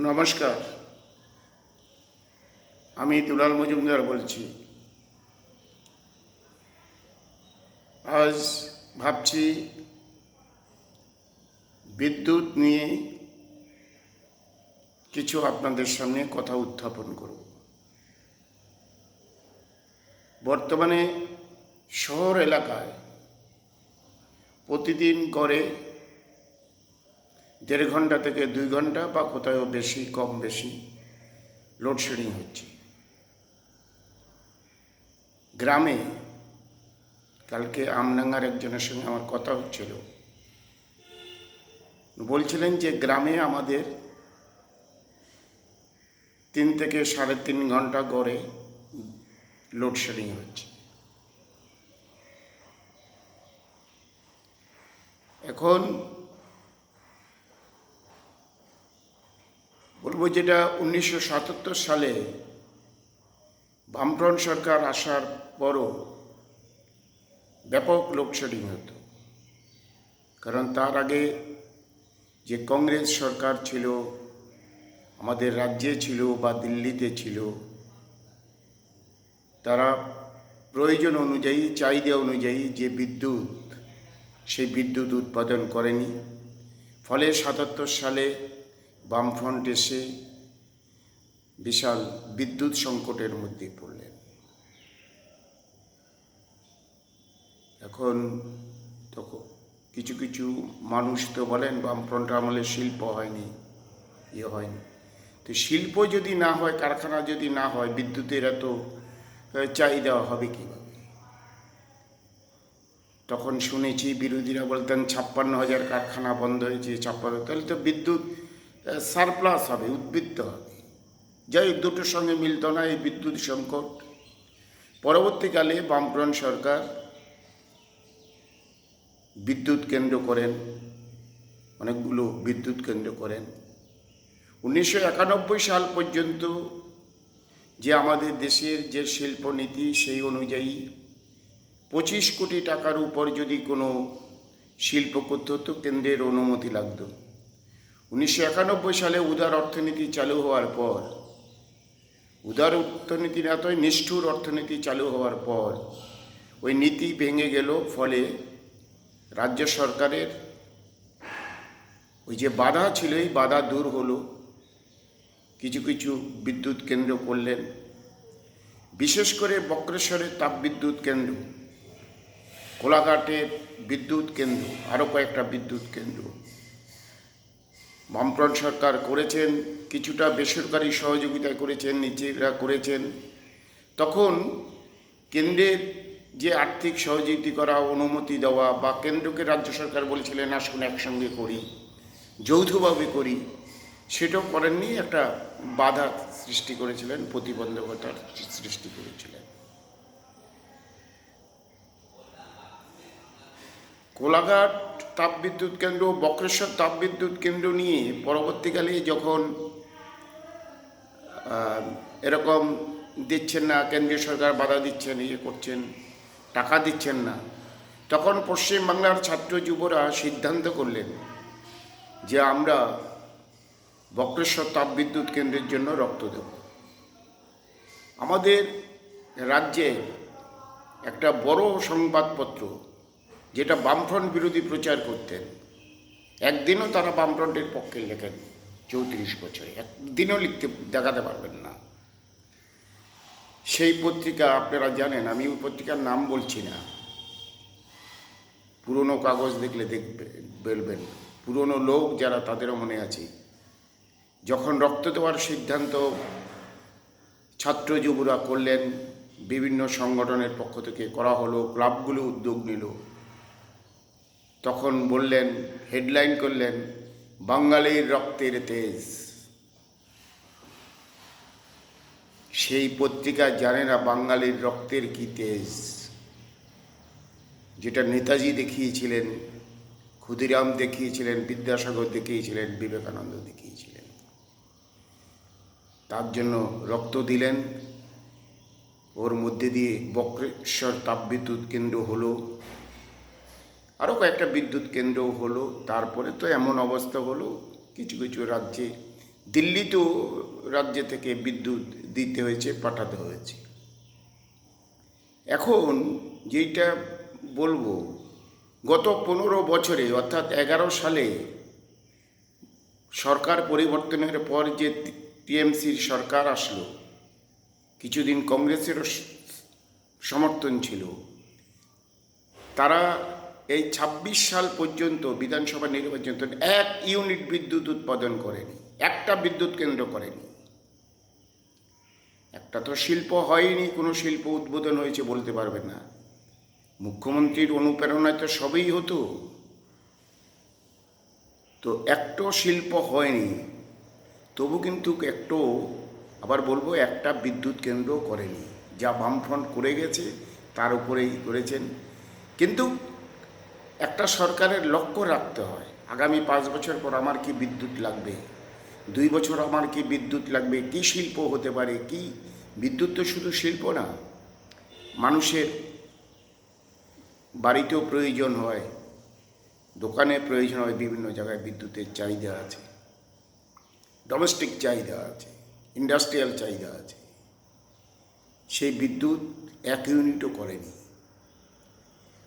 নমস্কার, আমি দুলাল মজুমদার বলছি। আজ ভাবছি বিদ্যুৎ নিয়ে কিছু আপনাদের সামনে কথা উত্থাপন করব। বর্তমানে শহর এলাকায় প্রতিদিন করে 1.5 ঘন্টা থেকে 2 ঘন্টা বা কোথাও বেশি কম বেশি লোডশেডিং হচ্ছে। গ্রামে কালকে আমডাঙ্গার একজনের সঙ্গে আমার কথা হচ্ছিল, বলছিলেন যে গ্রামে আমাদের 3 থেকে 3.5 ঘন্টা গড়ে লোডশেডিং হচ্ছে। এখন বলবো, যেটা 1977 সালে বামফ্রন্ট সরকার আসার পরও ব্যাপক লোডশেডিং হতো, কারণ তার আগে যে কংগ্রেস সরকার ছিল, আমাদের রাজ্যে ছিল বা দিল্লিতে ছিল, তারা প্রয়োজন অনুযায়ী, চাহিদা অনুযায়ী যে বিদ্যুৎ, সেই বিদ্যুৎ উৎপাদন করেনি। ফলে 77 সালে বামফ্রন্ট এসে বিশাল বিদ্যুৎ সংকটের মধ্যে পড়লেন। এখন তখন কিছু কিছু মানুষ তো বলেন বামফ্রন্ট আমলে শিল্প হয়নি, হয়নি। তো শিল্প যদি না হয়, কারখানা যদি না হয়, বিদ্যুতের এত চাহিদা হবে কীভাবে? তখন শুনেছি বিরোধীরা বলতেন 56,000 কারখানা বন্ধ হয়েছে, 56, তাহলে তো বিদ্যুৎ সারপ্লাস হবে, উদ্বৃত্ত হবে। যাই দুটোর সঙ্গে মিলত না এই বিদ্যুৎ সংকট। পরবর্তীকালে বামফ্রন্ট সরকার বিদ্যুৎ কেন্দ্র করেন, অনেকগুলো বিদ্যুৎ কেন্দ্র করেন। 1991 সাল পর্যন্ত যে আমাদের দেশের যে শিল্পনীতি, সেই অনুযায়ী 25 কোটি টাকার উপর যদি কোনো শিল্প করতে হতো, কেন্দ্রের অনুমতি লাগতো। 1991 সালে উদার অর্থনীতি চালু হওয়ার পর, উদার অর্থনীতি না তো নিষ্ঠুর অর্থনীতি চালু হওয়ার পর ওই নীতি ভেঙে গেল। ফলে রাজ্য সরকারের ওই যে বাধা ছিল, এই বাধা দূর হলো। কিছু কিছু বিদ্যুৎ কেন্দ্র করলেন, বিশেষ করে বক্রেশ্বরের তাপবিদ্যুৎ কেন্দ্র, কোলাঘাটের বিদ্যুৎ কেন্দ্র, আরও কয়েকটা বিদ্যুৎ কেন্দ্র বামফ্রন্ট সরকার করেছেন। কিছুটা বেসরকারি সহযোগিতায় করেছেন, নিজেরা করেছেন। তখন কেন্দ্রের যে আর্থিক সহযোগিতা করা, অনুমতি দেওয়া, বা কেন্দ্রকে রাজ্য সরকার বলেছিলেন আসুন একসঙ্গে করি, যৌথভাবে করি, সেটাও করেননি। একটা বাধা সৃষ্টি করেছিলেন, প্রতিবন্ধকতার সৃষ্টি করেছিলেন। কোলাঘাট তাপবিদ্যুৎ কেন্দ্র, বক্রেশ্বর তাপবিদ্যুৎ কেন্দ্র নিয়ে পরবর্তীকালে যখন এরকম দিচ্ছেন না, কেন্দ্রীয় সরকার বাধা দিচ্ছেন, করছেন, টাকা দিচ্ছেন না, তখন পশ্চিমবাংলার ছাত্র যুবরা সিদ্ধান্ত করলেন যে আমরা বক্রেশ্বর তাপবিদ্যুৎ কেন্দ্রের জন্য রক্ত দেব। আমাদের রাজ্যে একটা বড় সংবাদপত্র, যেটা বামফ্রন্ট বিরোধী প্রচার করতেন, একদিনও তারা বামফ্রন্টের পক্ষে লেখেন। 34 বছরে একদিনও লিখতে দেখাতে পারবেন না। সেই পত্রিকা আপনারা জানেন, আমি ওই পত্রিকার নাম বলছি না। পুরনো কাগজ দেখলে বলবেন, পুরনো লোক যারা, তাদেরও মনে আছে, যখন রক্ত দেওয়ার সিদ্ধান্ত ছাত্র যুবরা করলেন, বিভিন্ন সংগঠনের পক্ষ থেকে করা হলো, ক্লাবগুলো উদ্যোগ নিল, তখন বললেন, হেডলাইন করলেন, বাঙালির রক্তের তেজ। সেই পত্রিকা জানে না বাঙালির রক্তের কি তেজ, যেটা নেতাজি দেখিয়েছিলেন, ক্ষুদিরাম দেখিয়েছিলেন, বিদ্যাসাগর দেখিয়েছিলেন, বিবেকানন্দ দেখিয়েছিলেন। তার জন্য রক্ত দিলেন। ওর মধ্যে দিয়ে বক্রেশ্বর তাপবিদ্যুৎ কেন্দ্র হলো, আরও কয়েকটা বিদ্যুৎ কেন্দ্র হলো। তারপরে তো এমন অবস্থা হলো, কিছু কিছু রাজ্যে দিল্লিতেও রাজ্য থেকে বিদ্যুৎ দিতে হয়েছে, পাঠাতে হয়েছে। এখন যেটা বলবো, গত 15 বছরে অর্থাৎ 11 সালে সরকার পরিবর্তনের পর যে টিএমসির সরকার আসলো, কিছুদিন কংগ্রেসেরও সমর্থন ছিল, তারা এই 26 সাল পর্যন্ত বিধানসভা নির্বাচন 1 ইউনিট বিদ্যুৎ উৎপাদন করেনি, একটা বিদ্যুৎ কেন্দ্র করেনি। একটা তো শিল্প হয়নি, কোনো শিল্প উদ্বোধন হয়েছে বলতে পারবে না। মুখ্যমন্ত্রীর অনুপ্রেরণায় তো সবই হতো, তো একটা শিল্প হয়নি, তবু কিন্তু একটু, আবার বলবো, একটা বিদ্যুৎ কেন্দ্র করেনি। যা বামফ্রন্ট করে গেছে তার উপরেই করেছেন। কিন্তু একটা সরকারের লক্ষ্য রাখতে হয়, আগামী 5 বছর পর আমার কি বিদ্যুৎ লাগবে, 2 বছর আমার কি বিদ্যুৎ লাগবে, কি শিল্প হতে পারে, কি বিদ্যুৎ তো শুধু শিল্প না, মানুষের বাড়িতেও প্রয়োজন হয়, দোকানে প্রয়োজন হয়, বিভিন্ন জায়গায় বিদ্যুতের চাহিদা আছে, ডোমেস্টিক চাহিদা আছে, ইন্ডাস্ট্রিয়াল চাহিদা আছে। সেই বিদ্যুৎ 1 ইউনিটও করেনি।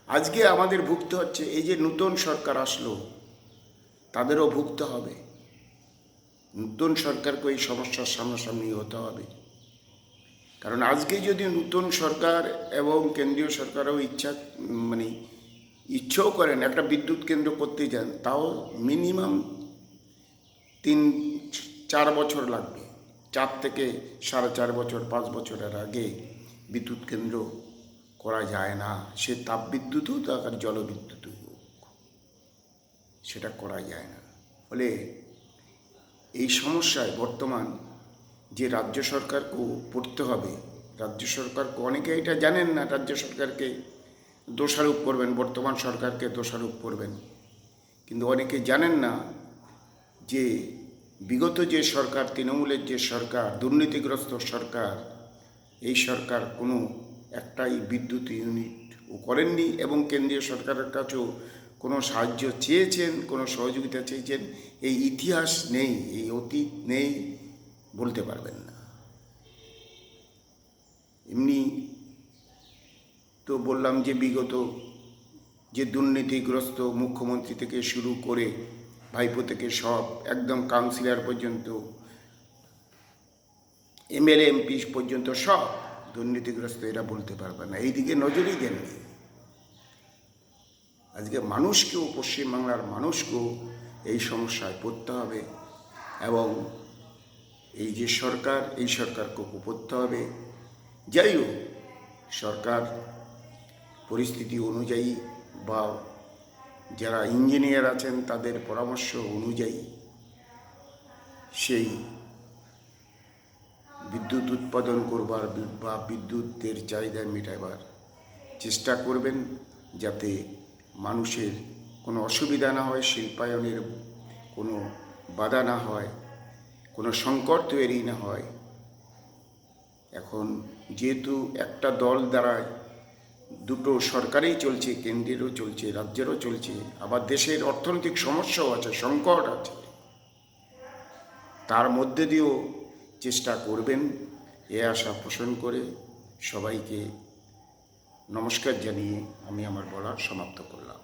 আজকে আমাদের ভুগতে হচ্ছে, এই যে নতুন সরকার আসলো তাদেরও ভুগতে হবে। নতুন সরকারকে এই সমস্যার সামনাসামনি হতে হবে। কারণ আজকে যদি নতুন সরকার এবং কেন্দ্রীয় সরকারও ইচ্ছেও করেন একটা বিদ্যুৎ কেন্দ্র করতে যান, তাও মিনিমাম 3-4 বছর লাগবে। 4 থেকে 4.5 বছর, 5 বছরের আগে বিদ্যুৎ কেন্দ্র করা যায় না। সে তাপবিদ্যুৎ হোক আর জলবিদ্যুৎ হোক, সেটা করা যায় না। ফলে এই সমস্যায় বর্তমান যে রাজ্য সরকারকেও পড়তে হবে। রাজ্য সরকারকে, অনেকে এটা জানেন না, রাজ্য সরকারকে দোষারোপ করবেন, বর্তমান সরকারকে দোষারোপ করবেন, কিন্তু অনেকে জানেন না যে বিগত যে সরকার, তৃণমূলের যে সরকার, দুর্নীতিগ্রস্ত সরকার, এই সরকার কোনো একটাই বিদ্যুৎ ইউনিটও করেননি এবং কেন্দ্রীয় সরকারের কাছেও কোনো সাহায্য চেয়েছেন, কোনো সহযোগিতা চেয়েছেন, এই ইতিহাস নেই, এই অতীত নেই, বলতে পারবেন না। এমনি তো বললাম যে বিগত যে দুর্নীতিগ্রস্ত মুখ্যমন্ত্রী থেকে শুরু করে ভাইপো থেকে সব একদম কাউন্সিলর পর্যন্ত, এমএলএ এমপি পর্যন্ত সব দুর্নীতিগ্রস্ত, এরা বলতে পারবে না, এই দিকে নজরই দেননি। আজকে মানুষকেও, পশ্চিমবাংলার মানুষকেও এই সমস্যায় পড়তে হবে এবং এই যে সরকার, এই সরকারকেও পড়তে হবে। যাই হোক, সরকার পরিস্থিতি অনুযায়ী বা যারা ইঞ্জিনিয়ার আছেন তাদের পরামর্শ অনুযায়ী সেই বিদ্যুৎ উৎপাদন করবার বা বিদ্যুতের চাহিদা মেটাবার চেষ্টা করবেন, যাতে মানুষের কোনো অসুবিধা না হয়, শিল্পায়নের কোনো বাধা না হয়, কোনো সংকট তৈরি না হয়। এখন যেহেতু একটা দল দ্বারা দুটো সরকারেই চলছে, কেন্দ্রেরও চলছে, রাজ্যেরও চলছে, আবার দেশের অর্থনৈতিক সমস্যাও আছে, সংকট আছে, তার মধ্যে দিয়েও চেষ্টা করবেন, এ আশা পোষণ করে সবাইকে নমস্কার জানিয়ে আমি আমার বলা সমাপ্ত করলাম।